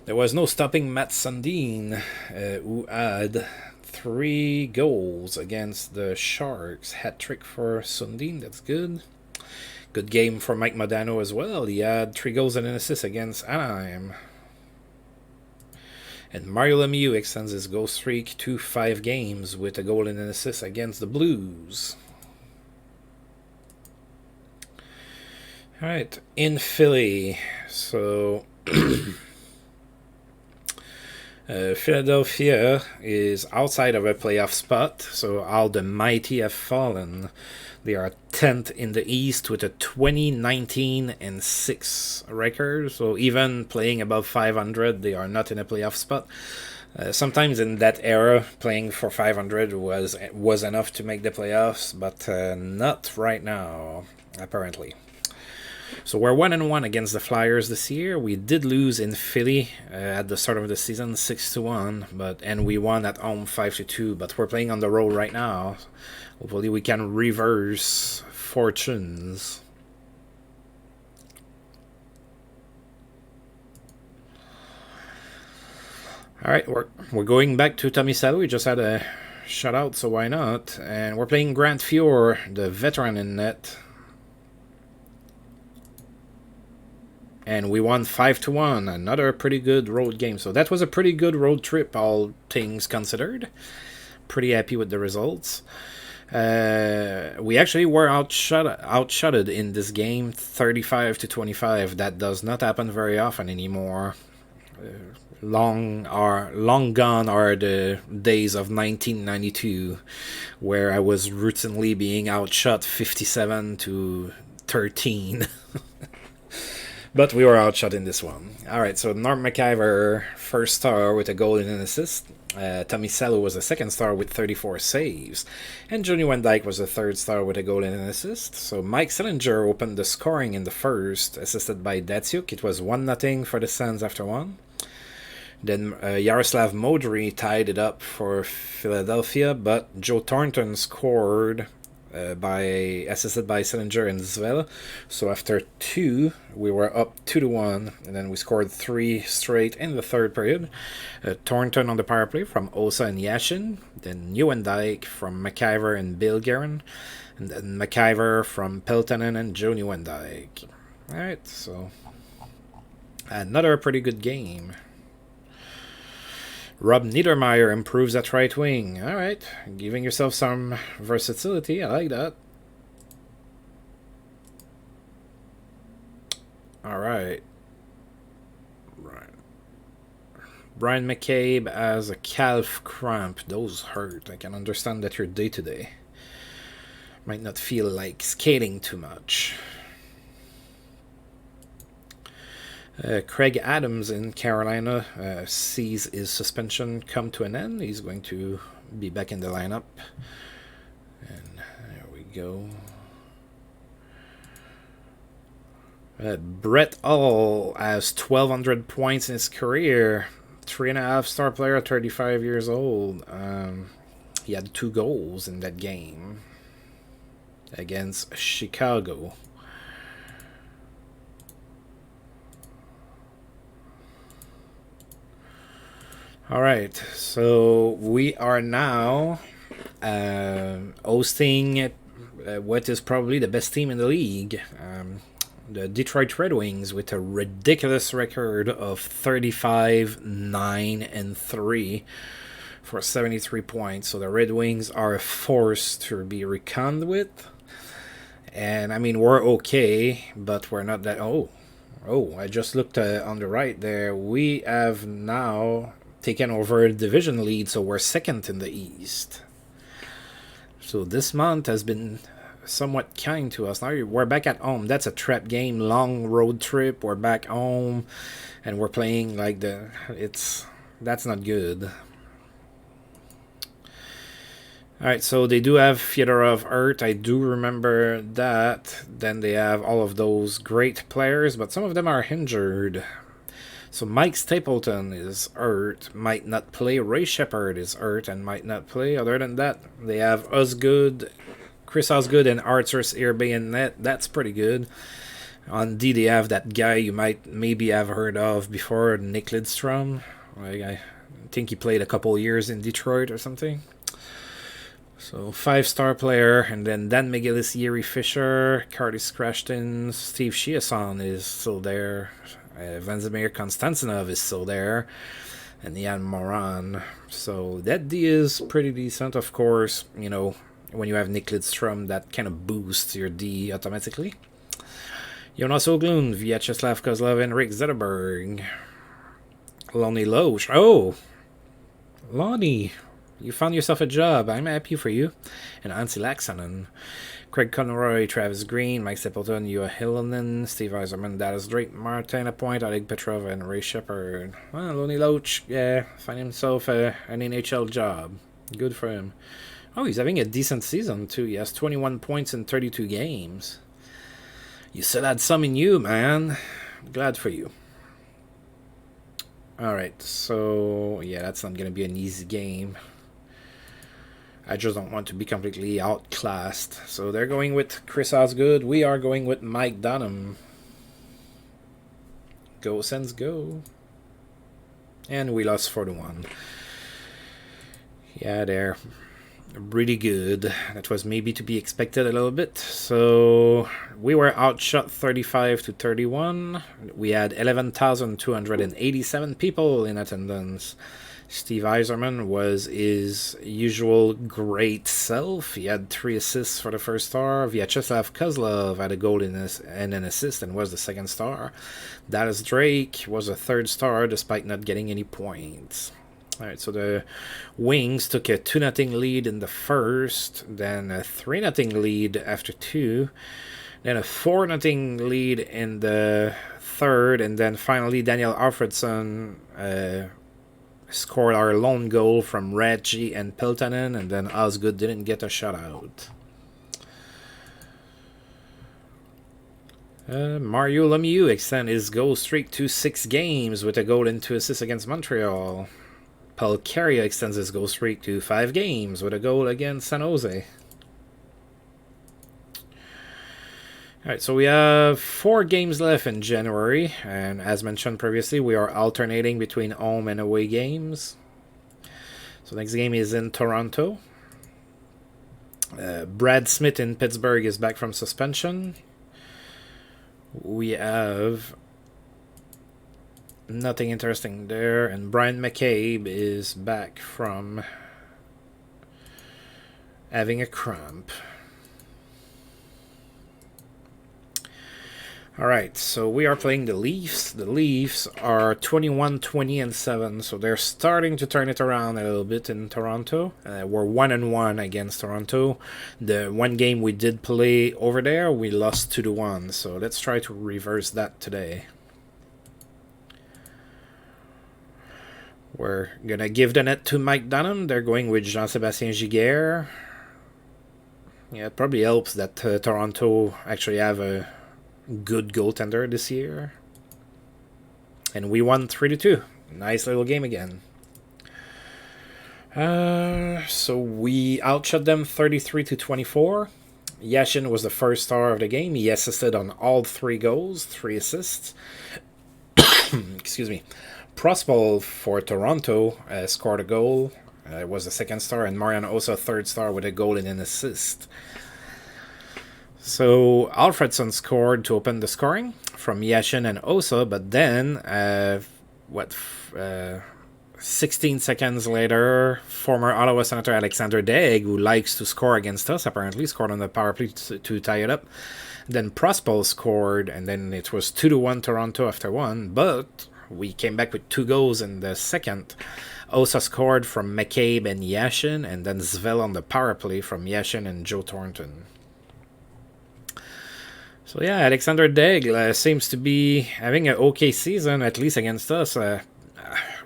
There was no stopping Matt Sundin, who had 3 goals against the Sharks. Hat trick for Sundin, that's good. Good game for Mike Modano as well. He had 3 goals and an assist against Anaheim. And Mario Lemieux extends his goal streak to 5 games with a goal and an assist against the Blues. Alright, in Philly. So, Philadelphia is outside of a playoff spot. So, all the mighty have fallen. They are 10th in the East with a 20-19-6 record. So even playing above 500, they are not in a playoff spot. Sometimes in that era, playing for 500 was enough to make the playoffs, but not right now, apparently. So we're 1-1 against the Flyers this year. We did lose in Philly at the start of the season, 6-1, and we won at home 5-2. But we're playing on the road right now. Hopefully we can reverse fortunes. Alright, we're going back to Tommy Salo. We just had a shutout, so why not? And we're playing Grant Fuhr, the veteran in net. And we won 5-1. Another pretty good road game. So that was a pretty good road trip, all things considered. Pretty happy with the results. We actually were outshotted in this game, 35-25. That does not happen very often anymore. Long gone are the days of 1992, where I was routinely being outshot 57-13. But we were outshot in this one. Alright, so Norm McIver, first star with a goal and an assist. Tommy Salo was a second star with 34 saves. And Johnny Wendyke was a third star with a goal and an assist. So Mike Sillinger opened the scoring in the first, assisted by Datsuk. It was 1-0 for the Sens after 1. Then Yaroslav Modry tied it up for Philadelphia, but Joe Thornton scored assisted by Sillinger and Zvel. So after 2, we were up 2-1, and then we scored 3 straight in the third period. Thornton on the power play from Osa and Yashin, then Nieuwendyk from McIver and Bill Guerin, and then McIver from Peltonen and Joe Nieuwendyk. Alright, so another pretty good game. Rob Niedermeyer improves at right wing. Alright, giving yourself some versatility. I like that. Alright. Brian McCabe has a calf cramp. Those hurt. I can understand that your day-to-day might not feel like skating too much. Craig Adams in Carolina sees his suspension come to an end. He's going to be back in the lineup. And there we go. Brett Hull has 1,200 points in his career. 3.5-star player, 35 years old. He had 2 goals in that game against Chicago. Alright, so we are now hosting what is probably the best team in the league, the Detroit Red Wings, with a ridiculous record of 35-9-3 for 73 points. So the Red Wings are a force to be reckoned with. And I mean, we're okay, but we're not that. Oh, I just looked on the right there. We have now taken over a division lead, so we're second in the East. So this month has been somewhat kind to us. Now we're back at home. That's a trap game, long road trip. We're back home, and we're playing like that's not good. Alright, so they do have Fyodorov hurt. I do remember that. Then they have all of those great players, but some of them are injured. So Mike Stapleton is hurt, might not play. Ray Shepard is hurt and might not play. Other than that, they have Osgood, Chris Osgood, and Arthur Irby in net. That's pretty good. On D, they have that guy you might maybe have heard of before, Nick Lidstrom. I think he played a couple years in Detroit or something. So 5-star player, and then Dan McGillis, Yeri Fisher, Curtis Crashton, Steve Chiasson is still there. Vanzimir Konstantinov is still there, and Jan Moran. So that D is pretty decent. Of course, you know, when you have Nick Lidstrom, that kind of boosts your D automatically. Jonas Oglund, Vyacheslav Kozlov, and Rick Zetterberg. Lonnie Loesch. Oh! Lonnie, you found yourself a job. I'm happy for you. And Antti Laaksonen. Craig Conroy, Travis Green, Mike Stapleton, Juha Hillonen, Steve Eiserman, Dallas Drake, Martin Lapointe, Oleg Petrov, and Ray Shepard. Well, Lonnie Loesch, yeah, find himself an NHL job. Good for him. Oh, he's having a decent season, too. He has 21 points in 32 games. You still had some in you, man. Glad for you. Alright, so yeah, that's not going to be an easy game. I just don't want to be completely outclassed. So they're going with Chris Osgood. We are going with Mike Dunham. Go, Sens, go. And we lost 4-1. Yeah, they're really good. That was maybe to be expected a little bit. So we were outshot 35-31. We had 11,287 people in attendance. Steve Eiserman was his usual great self. He had 3 assists for the first star. Vyacheslav Kozlov had a goal and an assist and was the second star. Dallas Drake was a 3rd star despite not getting any points. Alright, so the Wings took a 2-0 lead in the first, then a 3-0 lead after 2, then a 4-0 lead in the third, and then finally Daniel Alfredson scored our lone goal from Reggie and Peltonen, and then Osgood didn't get a shutout. Mario Lemieux extended his goal streak to 6 games with a goal and 2 assists against Montreal. Paul Carrier extends his goal streak to 5 games with a goal against San Jose. Alright, so we have 4 games left in January, and as mentioned previously, we are alternating between home and away games. So next game is in Toronto. Brad Smith in Pittsburgh is back from suspension. We have nothing interesting there, and Brian McCabe is back from having a cramp. Alright, so we are playing the Leafs. The Leafs are 21-20-7, so they're starting to turn it around a little bit in Toronto. We're 1-1 against Toronto. The one game we did play over there, we lost 2-1, so let's try to reverse that today. We're going to give the net to Mike Dunham. They're going with Jean-Sébastien Giguère. Yeah, it probably helps that Toronto actually have a good goaltender this year. And we won 3-2. Nice little game again. So we outshot them 33-24. Yashin was the first star of the game. He assisted on all 3 goals, 3 assists. Excuse me. Prospal for Toronto scored a goal. Was the second star, and Marian also a 3rd star with a goal and an assist. So Alfredson scored to open the scoring from Yashin and Osa, but then 16 seconds later, former Ottawa Senator Alexander Daigle, who likes to score against us, apparently scored on the power play to tie it up. Then Prospal scored, and then it was 2-1 Toronto after 1, but we came back with 2 goals in the second. Osa scored from McCabe and Yashin, and then Zvel on the power play from Yashin and Joe Thornton. So yeah, Alexander Daigle seems to be having an okay season, at least against us.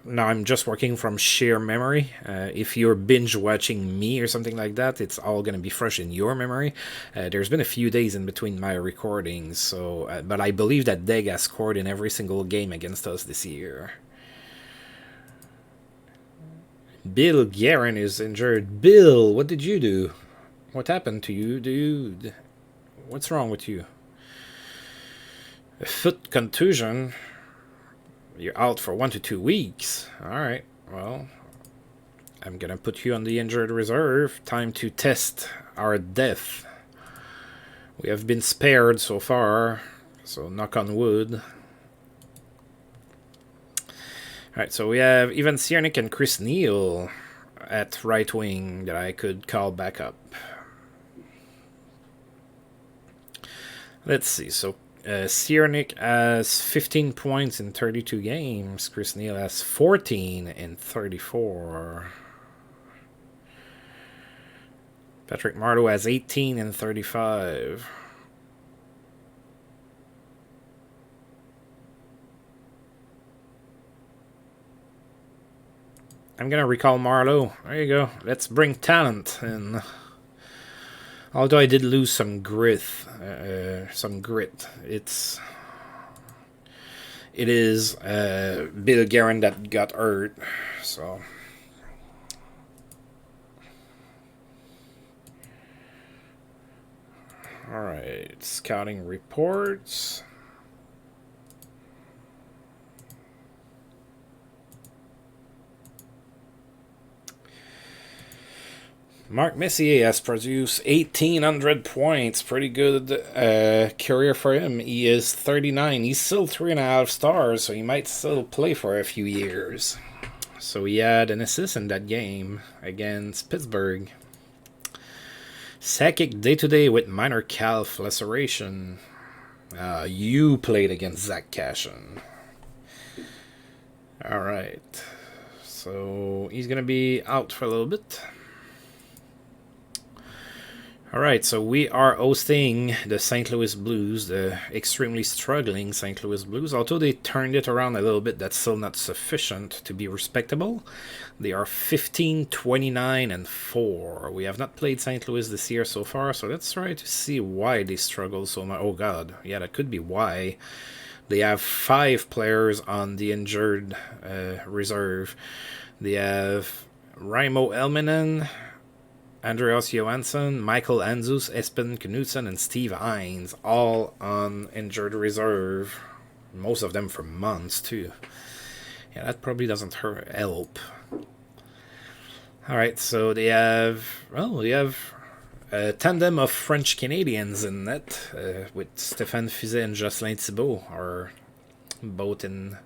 now I'm just working from sheer memory. If you're binge watching me or something like that, it's all going to be fresh in your memory. There's been a few days in between my recordings, so but I believe that Deg has scored in every single game against us this year. Bill Guerin is injured. Bill, what did you do? What happened to you, dude? What's wrong with you? A foot contusion? You're out for 1 to 2 weeks. Alright, well, I'm gonna put you on the injured reserve. Time to test our depth. We have been spared so far, so knock on wood. Alright, so we have Ivan Ciernik and Chris Neal at right wing that I could call back up. Let's see, so Ciernik has 15 points in 32 games. Chris Neal has 14 in 34. Patrick Marleau has 18 in 35. I'm going to recall Marleau. There you go. Let's bring talent in. Although I did lose some grit. It is Bill Guerin that got hurt. So. Alright. Scouting reports. Mark Messier has produced 1,800 points. Pretty good career for him. He is 39. He's still 3.5 stars, so he might still play for a few years. So he had an assist in that game against Pittsburgh. Sakic day-to-day with minor calf laceration. You played against Zach Cashin. Alright. So he's going to be out for a little bit. Alright, so we are hosting the St. Louis Blues, the extremely struggling St. Louis Blues. Although they turned it around a little bit, that's still not sufficient to be respectable. They are 15-29-4. We have not played St. Louis this year so far, so let's try to see why they struggle so much. Oh god, yeah, that could be why. They have 5 players on the injured reserve. They have Raimo Elminen, Andreas Johansson, Michael Anzus, Espen Knudsen, and Steve Hines, all on injured reserve. Most of them for months, too. Yeah, that probably doesn't help. Alright, so they have a tandem of French Canadians in net, with Stéphane Fizet and Jocelyn Thibault are both in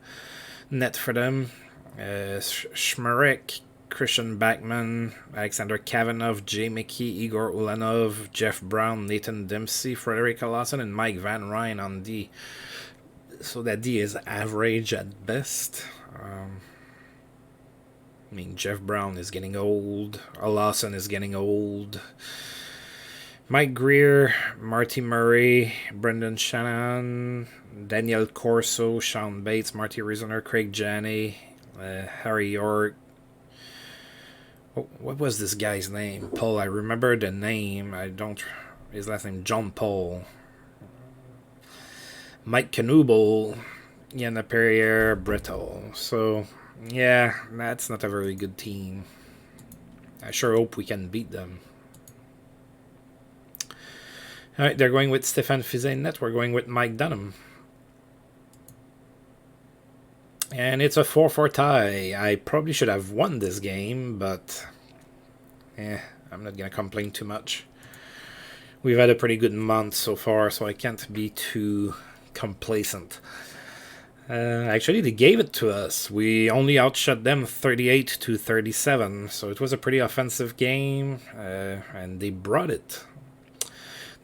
net for them. Schmarek, Christian Backman, Alexander Kavanagh, Jay Mickey, Igor Ulanov, Jeff Brown, Nathan Dempsey, Frederick Lawson, and Mike Van Ryn on D. So that D is average at best. I mean, Jeff Brown is getting old. Lawson is getting old. Mike Greer, Marty Murray, Brendan Shannon, Daniel Corso, Sean Bates, Marty Risoner, Craig Janney, Harry York. What was this guy's name? Paul. I remember the name. I don't. His last name, John Paul. Mike Knuble, Yana Perrier, Brettel. So, yeah, that's not a very good team. I sure hope we can beat them. Alright, they're going with Stéphane Fizet net. We're going with Mike Dunham. And it's a 4-4 tie. I probably should have won this game, but I'm not going to complain too much. We've had a pretty good month so far, so I can't be too complacent. Actually, they gave it to us. We only outshot them 38-37, so it was a pretty offensive game, and they brought it.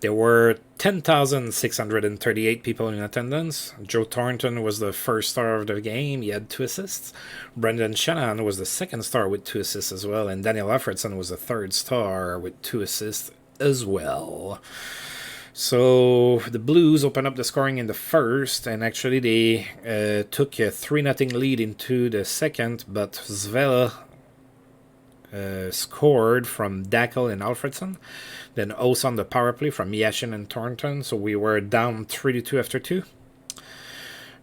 There were 10,638 people in attendance. Joe Thornton was the first star of the game. He had 2 assists. Brendan Shannon was the second star with 2 assists as well. And Daniel Alfredson was the third star with 2 assists as well. So the Blues opened up the scoring in the first, and actually they took a 3-0 lead into the second, but Zvela scored from Dackel and Alfredson. Then Osa on the power play from Yashin and Thornton, so we were down 3-2 after 2.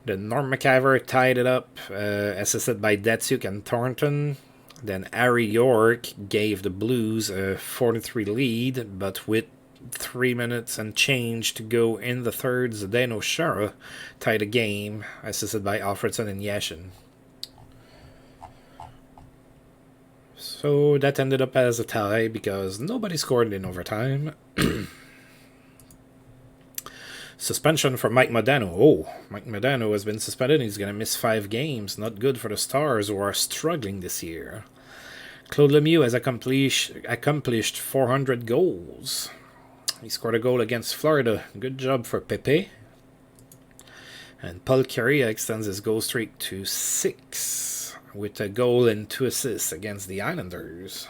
Then Norm McIver tied it up, assisted by Datsuk and Thornton. Then Harry York gave the Blues a 4-3 lead, but with 3 minutes and change to go in the third, Zdeno Chara tied the game, assisted by Alfredson and Yashin. So that ended up as a tie because nobody scored in overtime. Suspension for Mike Modano. Oh, Mike Modano has been suspended. He's going to miss 5 games. Not good for the Stars, who are struggling this year. Claude Lemieux has accomplished 400 goals. He scored a goal against Florida. Good job for Pepe. And Paul Carrier extends his goal streak to 6 with a goal and 2 assists against the Islanders.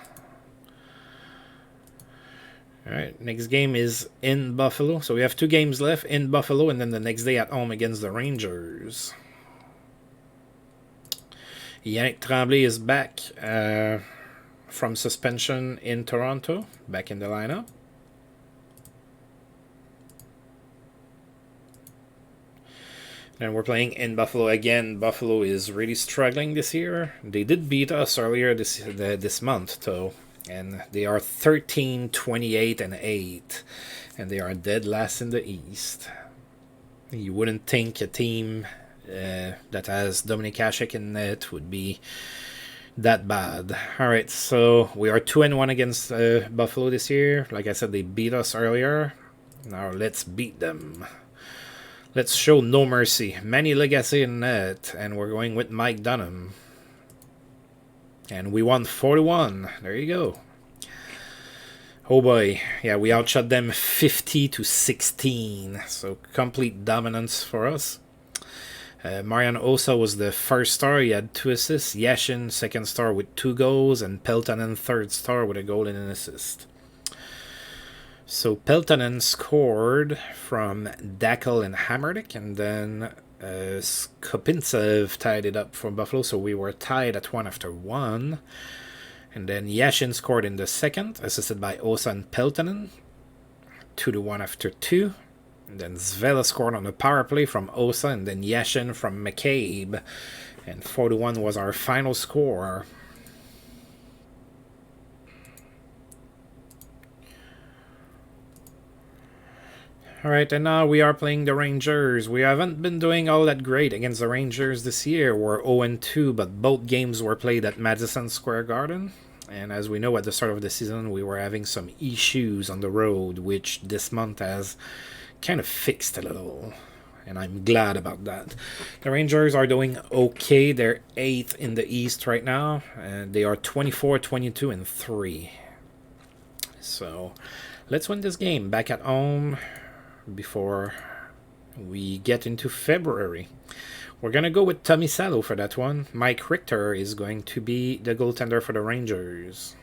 Alright, next game is in Buffalo. So we have 2 games left in Buffalo, and then the next day at home against the Rangers. Yannick Tremblay is back from suspension in Toronto, back in the lineup. And we're playing in Buffalo again. Buffalo is really struggling this year. They did beat us earlier this month, though. And they are 13, 28, and 8. And they are dead last in the East. You wouldn't think a team that has Dominik Hasek in net would be that bad. Alright, so we are 2-1 against Buffalo this year. Like I said, they beat us earlier. Now let's beat them. Let's show no mercy. Manny Legacy in net. And we're going with Mike Dunham. And we won 4-1. There you go. Oh boy. Yeah, we outshot them 50-16. So complete dominance for us. Marian Osa was the first star. He had 2 assists. Yashin, second star with 2 goals. And Peltonen, third star with a goal and an assist. So Peltonen scored from Dackel and Hammerdick. And then Skopintsev tied it up for Buffalo, so we were tied at 1 after 1. And then Yashin scored in the second, assisted by Osa and Peltonen, 2-1 after 2. And then Zvela scored on the power play from Osa, and then Yashin from McCabe. And 4-1 was our final score. Alright, and now we are playing the Rangers. We haven't been doing all that great against the Rangers this year. We're 0-2, but both games were played at Madison Square Garden. And as we know, at the start of the season, we were having some issues on the road, which this month has kind of fixed a little. And I'm glad about that. The Rangers are doing okay. They're 8th in the East right now. And they are 24, 22, and 3. So let's win this game back at home before we get into February. We're going to go with Tommy Salo for that one. Mike Richter is going to be the goaltender for the Rangers.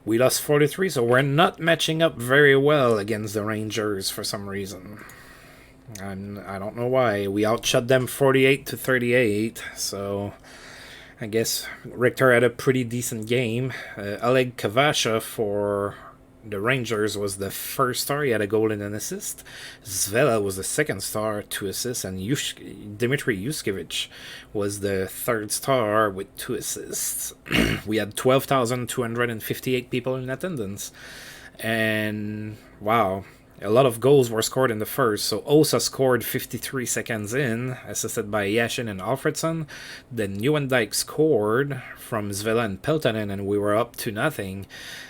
We lost 4-3, so we're not matching up very well against the Rangers for some reason. I don't know why. We outshot them 48-38, so I guess Richter had a pretty decent game. Oleg Kavasha for the Rangers was the first star. He had a goal and an assist. Zvela was the second star, 2 assists. And Dmitry Yushkevich was the third star with 2 assists. We had 12,258 people in attendance. And wow, a lot of goals were scored in the first. So Osa scored 53 seconds in, assisted by Yashin and Alfredson. Then Nieuwendyk scored from Zvela and Peltonen, and we were up to nothing.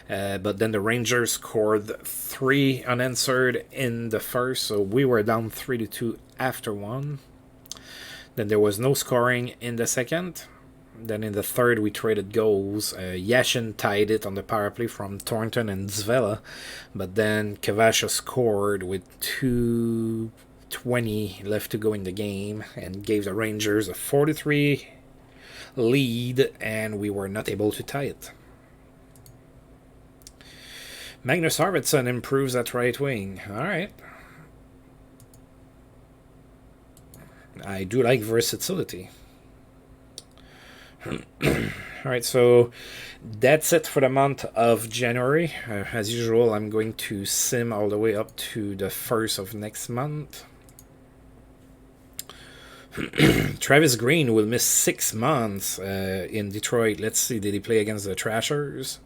But then the Rangers scored 3 unanswered in the first, so we were down 3-2 after 1. Then there was no scoring in the second. Then in the third, we traded goals. Yashin tied it on the power play from Thornton and Zvela. But then Kavasha scored with 2:20 left to go in the game and gave the Rangers a 4-3 lead, and we were not able to tie it. Magnus Arvidsson improves at right wing. All right. I do like versatility. Alright, so that's it for the month of January. As usual, I'm going to sim all the way up to the 1st of next month. Travis Green will miss 6 months in Detroit. Let's see, did he play against the Trashers?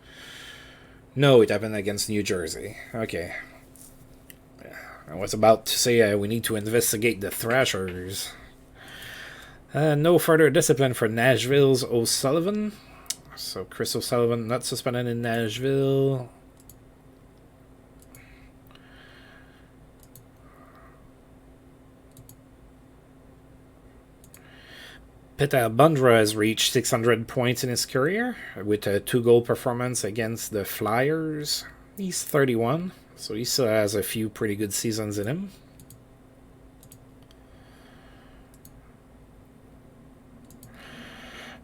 No, it happened against New Jersey. Okay. I was about to say we need to investigate the Thrashers. No further discipline for Nashville's O'Sullivan. So Chris O'Sullivan not suspended in Nashville. Peter Bundra has reached 600 points in his career with a 2-goal performance against the Flyers. He's 31, so he still has a few pretty good seasons in him.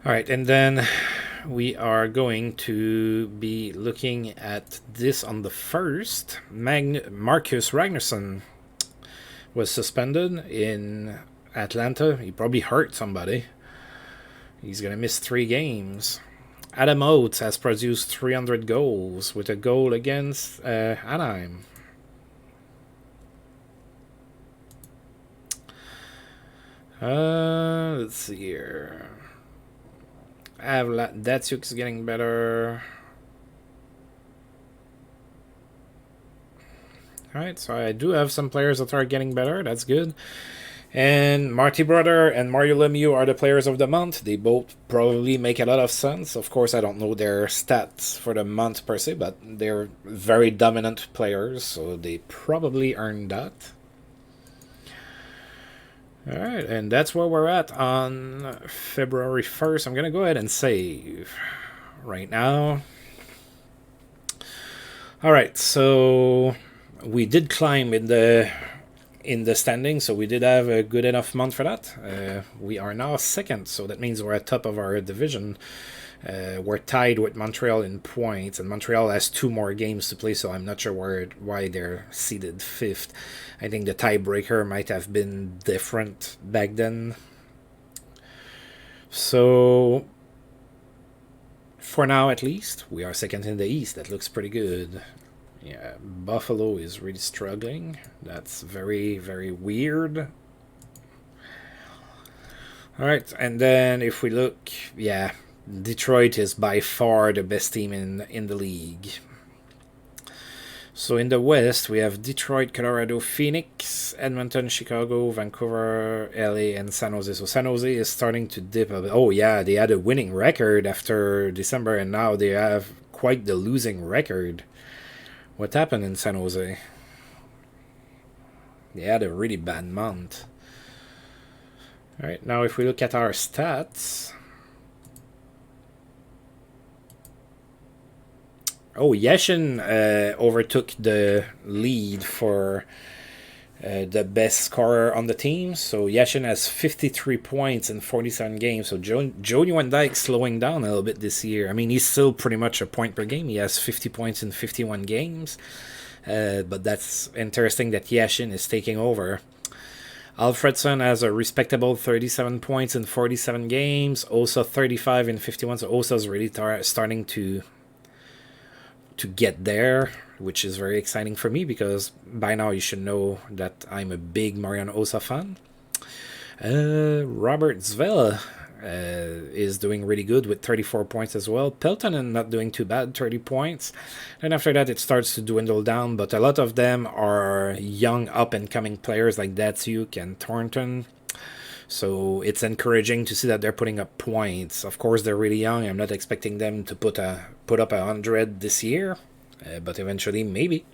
Alright, and then we are going to be looking at this on the 1st. Marcus Ragnarsson was suspended in Atlanta. He probably hurt somebody. He's going to miss 3 games. Adam Oates has produced 300 goals with a goal against Anaheim. Let's see here. Datsuk's getting better. Alright, so I do have some players that are getting better. That's good. And Marty Brother and Mario Lemieux are the players of the month. They both probably make a lot of sense. Of course, I don't know their stats for the month per se, but they're very dominant players, so they probably earned that. Alright, and that's where we're at on February 1st. I'm going to go ahead and save right now. Alright, so we did climb in the standings, so we did have a good enough month for that. We are now 2nd, so that means we're at top of our division. We're tied with Montreal in points, and Montreal has 2 more games to play, so I'm not sure why they're seeded 5th. I think the tiebreaker might have been different back then. So, for now at least, we are 2nd in the East. That looks pretty good. Yeah, Buffalo is really struggling. That's very, very weird. Alright, and then if we look, yeah, Detroit is by far the best team in the league. So in the West, we have Detroit, Colorado, Phoenix, Edmonton, Chicago, Vancouver, LA, and San Jose. So San Jose is starting to dip a bit. Oh yeah, they had a winning record after December, and now they have quite the losing record. What happened in San Jose? They had a really bad month. Alright, now if we look at our stats... Oh, Yashin overtook the lead for the best scorer on the team. So Yashin has 53 points in 47 games. So Jody Van Dyke slowing down a little bit this year. I mean, he's still pretty much a point per game. He has 50 points in 51 games. But that's interesting that Yashin is taking over. Alfredson has a respectable 37 points in 47 games. Osa 35 in 51. So Osa's really starting to get there, which is very exciting for me because by now you should know that I'm a big Marian Osa fan. Robert Zvela is doing really good with 34 points as well. Peltonen not doing too bad, 30 points. And after that it starts to dwindle down, but a lot of them are young up-and-coming players like Datsuk and Thornton. So it's encouraging to see that they're putting up points. Of course, they're really young. I'm not expecting them to put up 100 this year, but eventually, maybe.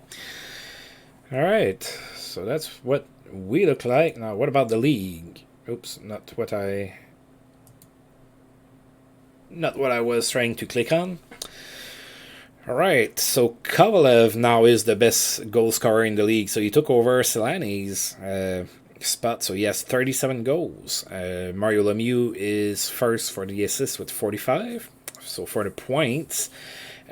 All right, so that's what we look like. Now, what about the league? Oops, not what I was trying to click on. All right, so Kovalev now is the best goal scorer in the league. So he took over Selanis. spot. So he has 37 goals. Mario Lemieux is first for the assists with 45. So for the points,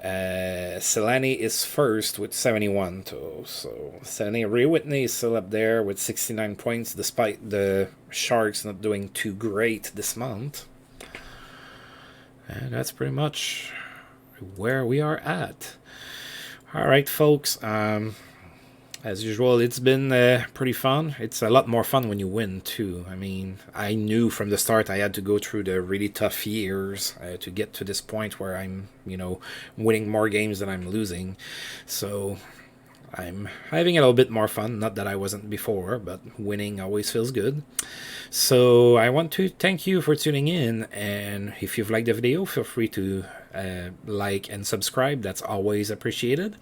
Selani is first with 71. So Selani, Ray Whitney is still up there with 69 points, despite the Sharks not doing too great this month. And that's pretty much where we are at. All right, folks. As usual, it's been pretty fun. It's a lot more fun when you win, too. I mean, I knew from the start I had to go through the really tough years to get to this point where I'm, winning more games than I'm losing. So I'm having a little bit more fun. Not that I wasn't before, but winning always feels good. So I want to thank you for tuning in, and if you've liked the video, feel free to like and subscribe. That's always appreciated.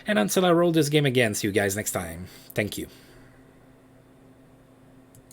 And until I roll this game again, see you guys next time. Thank you.